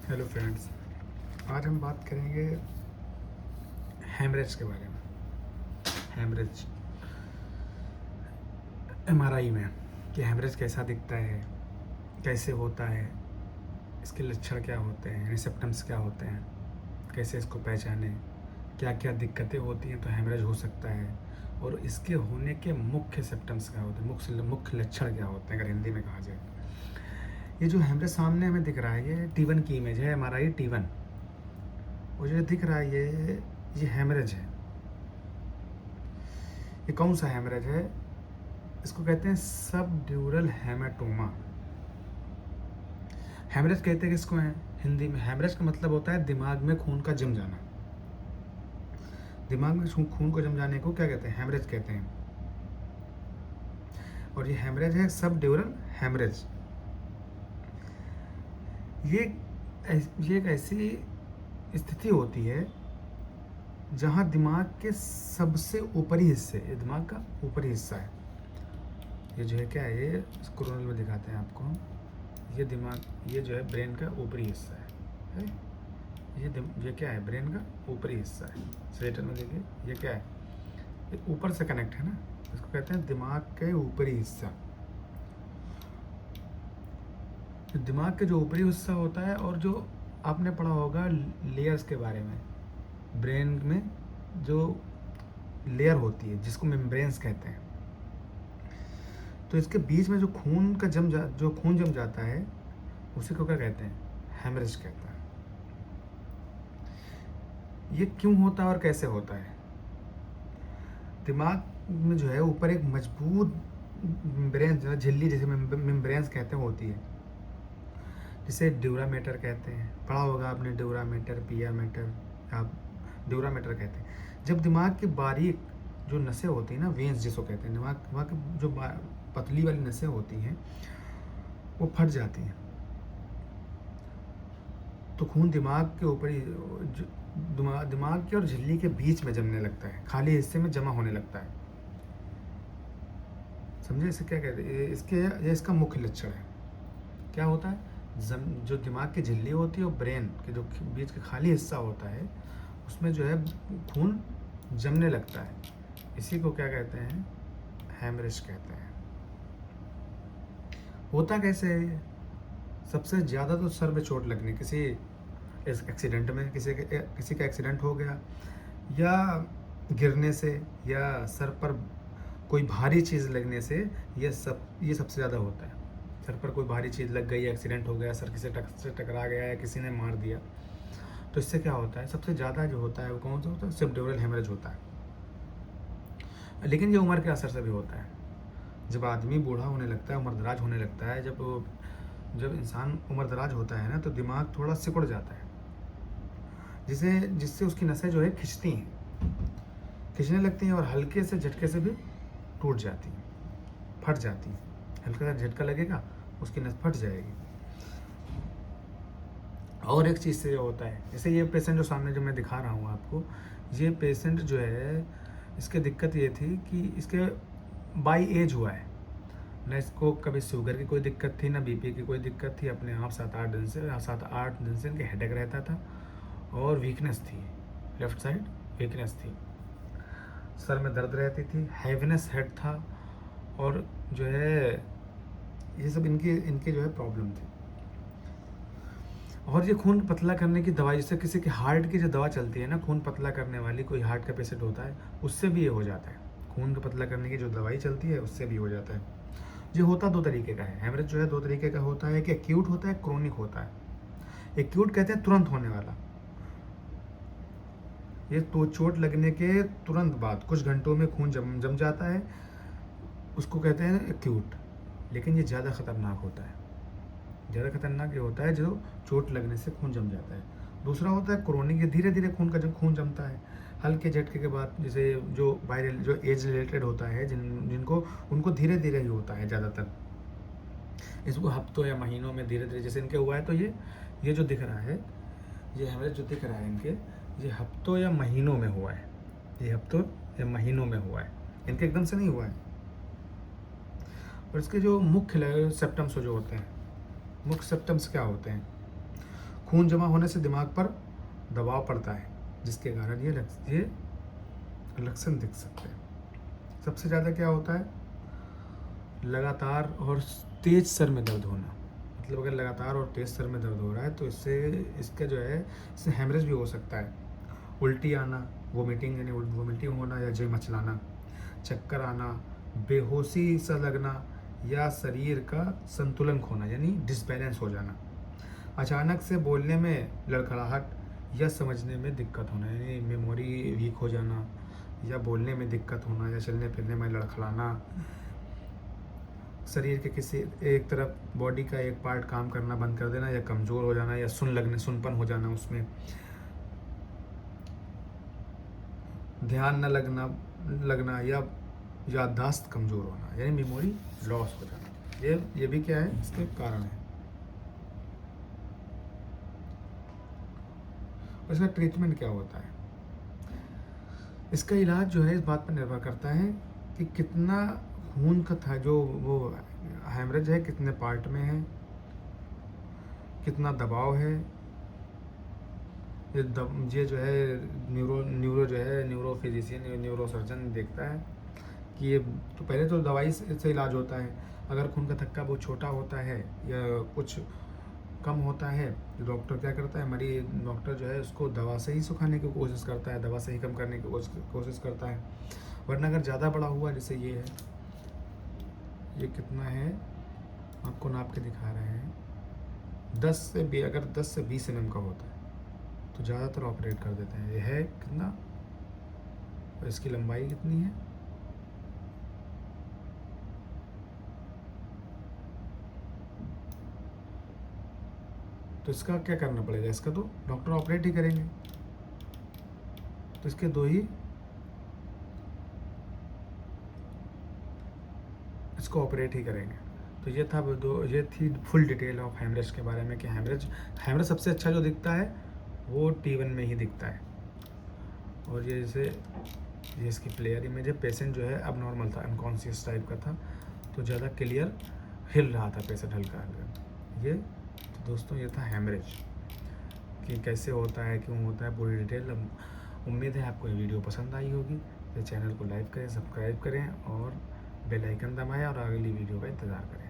Hello friends, आज हम बात करेंगे हेमरेज के बारे में। हेमरेज एमआरआई में कि हेमरेज कैसा दिखता है, कैसे होता है, इसके लक्षण क्या होते हैं, यानी सिम्टम्स क्या होते हैं, कैसे इसको पहचानें, क्या क्या दिक्कतें होती हैं तो हेमरेज हो सकता है, और इसके होने के मुख्य सिम्टम्स क्या होते हैं, मुख्य लक्षण क्या होते हैं अगर हिंदी में कहा जाए। ये जो हेमरेज सामने हमें दिख रहा है ये T1 की इमेज है, एमआरआई T1। और जो दिख रहा है ये हेमरेज है। ये कौन सा हेमरेज है? इसको कहते हैं सबड्यूरल हेमाटोमा। हेमरेज कहते हैं किसको हैं हिंदी में? हेमरेज का मतलब होता है दिमाग में खून का जम जाना। दिमाग में खून को जम जाने को क्या कहते हैं? हेमरेज कहते हैं। और ये हेमरेज है सबड्यूरल हेमरेज। ये एक ऐसी स्थिति होती है जहाँ दिमाग के सबसे ऊपरी हिस्से, ये दिमाग का ऊपरी हिस्सा है, ये जो है क्या है, ये स्क्रोल में दिखाते हैं आपको। ये दिमाग, ये जो है ब्रेन का ऊपरी हिस्सा है? ये क्या है? ब्रेन का ऊपरी हिस्सा है। सेरेटन में देखिए ये क्या है, ये ऊपर से कनेक्ट है ना, इसको कहते हैं दिमाग के ऊपरी हिस्सा। दिमाग के जो ऊपरी हिस्सा होता है, और जो आपने पढ़ा होगा लेयर्स के बारे में, ब्रेन में जो लेयर होती है जिसको मेम्ब्रेन्स कहते हैं, तो इसके बीच में जो खून जम जाता है उसी को क्या कहते हैं? हेमरेज कहते हैं। ये क्यों होता है और कैसे होता है? दिमाग में जो है ऊपर एक मजबूत मेम्ब्रेन, जो झिल्ली जिसे मेम्ब्रेन्स कहते हैं, होती है, जिसे ड्यूरामेटर कहते हैं। पढ़ा होगा आपने ड्यूरामेटर, पियामेटर, आप ड्यूरामेटर कहते हैं। जब दिमाग की बारीक जो नसें होती हैं ना, वेन्स जिसको कहते हैं, दिमाग की जो पतली वाली नसें होती हैं वो फट जाती हैं, तो खून दिमाग के ऊपर ही दिमाग के और झिल्ली के बीच में जमने लगता है, खाली हिस्से में जमा होने लगता है। समझे इसे क्या कहते हैं? ये इसका मुख्य लक्षण है। क्या होता है? जो दिमाग की झिल्ली होती है और ब्रेन के जो बीच का खाली हिस्सा होता है उसमें जो है खून जमने लगता है। इसी को क्या कहते हैं? हेमरेज कहते हैं। होता कैसे है? सबसे ज़्यादा तो सर में चोट लगने, किसी इस एक्सीडेंट में, किसी का एक्सीडेंट हो गया, या गिरने से, या सर पर कोई भारी चीज़ लगने से, ये सबसे ज़्यादा होता है। सर पर कोई भारी चीज़ लग गई, एक्सीडेंट हो गया, सर किसी से टकरा गया या किसी ने मार दिया, तो इससे क्या होता है? सबसे ज़्यादा जो होता है वो कौन सा होता है? सबड्यूरल हेमरेज होता है। लेकिन ये उम्र के असर से भी होता है। जब आदमी बूढ़ा होने लगता है, उम्रदराज होने लगता है, जब इंसान उम्रदराज होता है ना, तो दिमाग थोड़ा सिकुड़ जाता है, जिससे उसकी नसें जो है खिंचने लगती हैं, और हल्के से झटके से भी टूट जाती हैं, फट जाती हैं। हल्का सा झटका लगेगा, उसकी नस फट जाएगी। और एक चीज़ से ये होता है, जैसे ये पेशेंट जो सामने जो मैं दिखा रहा हूँ आपको, ये पेशेंट जो है, इसकी दिक्कत ये थी कि इसके बाई एज हुआ है ना, इसको कभी शुगर की कोई दिक्कत थी ना बीपी की कोई दिक्कत थी। अपने आप 7-8 दिन से इनके हेडेक रहता था, और वीकनेस थी, लेफ्ट साइड वीकनेस थी, सर में दर्द रहती थी, हैवीनेस हेड था, और जो है ये सब इनकी जो है प्रॉब्लम थी। और ये खून पतला करने की दवाई, जैसे किसी के हार्ट की जो दवा चलती है ना, खून पतला करने वाली, कोई हार्ट का पेशेंट होता है, उससे भी ये हो जाता है। खून को पतला करने की जो दवाई चलती है उससे भी हो जाता है। ये होता दो तरीके का है। हेमरेज जो है दो तरीके का होता है, कि एक्यूट होता है, क्रोनिक होता है। एक्यूट कहते हैं तुरंत होने वाला, ये तो चोट लगने के तुरंत बाद कुछ घंटों में खून जम जाता है, उसको कहते हैं एक्यूट। लेकिन ये ज़्यादा खतरनाक होता है। ज़्यादा खतरनाक ये होता है जो चोट लगने से खून जम जाता है। दूसरा होता है क्रोनिक, ये धीरे धीरे खून जमता है, हल्के झटके के बाद, जैसे जो वायरल, जो एज रिलेटेड होता है, जिनको उनको धीरे धीरे ही होता है ज़्यादातर। इसको हफ्तों या महीनों में धीरे धीरे जैसे इनके हुआ है, तो ये जो दिख रहा है, ये हेमरेज जो दिख रहा है इनके, ये हफ्तों या महीनों में हुआ है। ये हफ्तों या महीनों में हुआ है, इनके एकदम से नहीं हुआ है। और इसके जो मुख्य सिम्टम्स जो होते हैं, मुख्य सिम्टम्स क्या होते हैं? खून जमा होने से दिमाग पर दबाव पड़ता है, जिसके कारण ये लक्षण दिख सकते हैं। सबसे ज़्यादा क्या होता है, लगातार और तेज सर में दर्द होना। मतलब अगर लगातार और तेज सर में दर्द हो रहा है तो इसका जो है इससे हेमरेज भी हो सकता है। उल्टी आना, वोमिटिंग यानी वोमिटिंग होना या जी मचलाना, चक्कर आना, बेहोशी सा लगना या शरीर का संतुलन खोना यानी डिसबैलेंस हो जाना, अचानक से बोलने में लड़खड़ाहट या समझने में दिक्कत होना यानी मेमोरी वीक हो जाना या बोलने में दिक्कत होना या चलने फिरने में लड़खड़ाना, शरीर के किसी एक तरफ बॉडी का एक पार्ट काम करना बंद कर देना या कमज़ोर हो जाना या सुनपन हो जाना, उसमें ध्यान न लगना या याददाश्त कमज़ोर होना यानी मेमोरी लॉस हो जाना, ये भी क्या है, इसके कारण है। और इसका ट्रीटमेंट क्या होता है? इसका इलाज जो है इस बात पर निर्भर करता है कि कितना खून का था जो वो हेमरेज है कितने पार्ट में है, कितना दबाव है। ये जो है न्यूरो फिजिशियन न्यूरो सर्जन देखता है कि ये तो पहले तो दवाई से इलाज होता है। अगर खून का थक्का बहुत छोटा होता है या कुछ कम होता है तो डॉक्टर क्या करता है, डॉक्टर जो है उसको दवा से ही सुखाने की कोशिश करता है, दवा से ही कम करने की कोशिश करता है। वरना अगर ज़्यादा बड़ा हुआ, जैसे ये है, ये कितना है आपको नाप के दिखा रहे हैं, अगर 10 से 20 mm का होता है तो ज़्यादातर ऑपरेट कर देते हैं। ये है कितना, और इसकी लंबाई कितनी है, तो इसका क्या करना पड़ेगा, इसका तो डॉक्टर ऑपरेट ही करेंगे। तो इसके दो ही, इसको ऑपरेट ही करेंगे। तो ये थी फुल डिटेल ऑफ हेमरेज के बारे में कि हेमरेज सबसे अच्छा जो दिखता है वो T1 में ही दिखता है। और ये इसकी प्लेयर इमेज है। पेशेंट जो है अब नॉर्मल था, अनकॉन्शियस टाइप का था, तो ज़्यादा क्लियर हिल रहा था पेशेंट हल्का हल्का। ये तो दोस्तों ये था हेमरेज कि कैसे होता है, क्यों होता है, पूरी डिटेल। उम्मीद है आपको ये वीडियो पसंद आई होगी। तो चैनल को लाइक करें, सब्सक्राइब करें और बेल आइकन दबाएं और अगली वीडियो का इंतज़ार करें।